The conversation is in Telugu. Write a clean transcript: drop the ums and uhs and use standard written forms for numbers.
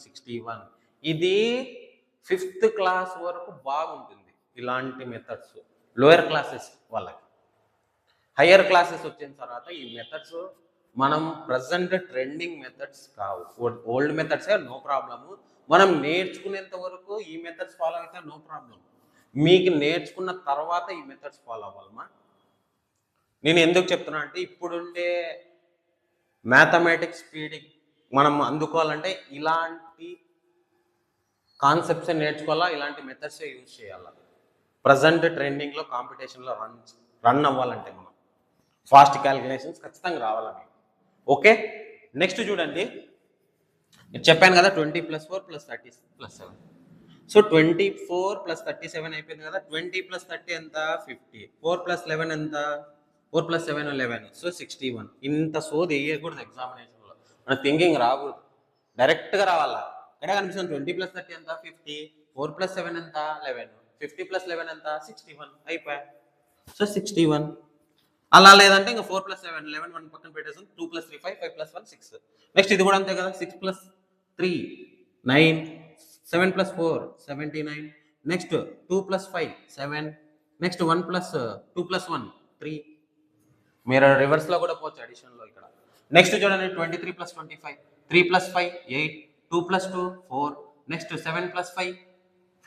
61. ఇది 5th క్లాస్ వరకు బాగుంటుంది ఇలాంటి మెథడ్స్, లోయర్ క్లాసెస్ వాళ్ళకి. హయ్యర్ క్లాసెస్ వచ్చిన తర్వాత ఈ మెథడ్స్ మనం ప్రజెంట్ ట్రెండింగ్ మెథడ్స్ కావు, ఓల్డ్ మెథడ్సే, నో ప్రాబ్లము. మనం నేర్చుకునేంత వరకు ఈ మెథడ్స్ ఫాలో అయితే నో ప్రాబ్లం. మీకు నేర్చుకున్న తర్వాత ఈ మెథడ్స్ ఫాలో అవ్వాలమ్మా. నేను ఎందుకు చెప్తున్నా అంటే ఇప్పుడుండే మ్యాథమెటిక్స్ స్పీడింగ్ మనం అందుకోవాలంటే ఇలాంటి కాన్సెప్ట్స్ నేర్చుకోవాలా, ఇలాంటి మెథడ్సే యూజ్ చేయాలా. ప్రజెంట్ ట్రెండింగ్లో కాంపిటీషన్లో రన్ అవ్వాలంటే మనం ఫాస్ట్ క్యాలిక్యులేషన్స్ ఖచ్చితంగా రావాలా మీకు. ఓకే, నెక్స్ట్ చూడండి, చెప్పాను కదా 20 + 4 + 30 + 7. సో 24 + 37 అయిపోయింది కదా. 20 + 30 ఎంత? 50. 4 + 11 ఎంత? 4 + 7 11. సో 61. ఇంత సోది వేయకూడదు ఎగ్జామినేషన్లో, మన థింకింగ్ రాకూడదు, డైరెక్ట్గా రావాలా. ఎక్కడ కనిపిస్తుంది? 20 + 30 ఎంత? 50. 4 + 7 ఎంత? 11. 50 + 11 ఎంత? 61. అయిపోయా. సో 61. అలా లేదంటే ఇంకా 4 + 7 11 1 పక్కన పెట్టేసాం. 2 + 3 5 5 + 1 6. నెక్స్ట్ ఇది కూడా అంతే కదా. 6 + 3 9, 7 + 4 79. నెక్స్ట్ 2 + 5 7. నెక్స్ట్ 1 + 2 + 1 3. మీరు రివర్స్లో కూడా పోవచ్చు అడిషన్లో ఇక్కడ. నెక్స్ట్ చూడండి 23 + 25 3 + 5 8 2 + 2 4. నెక్స్ట్ 7 + 5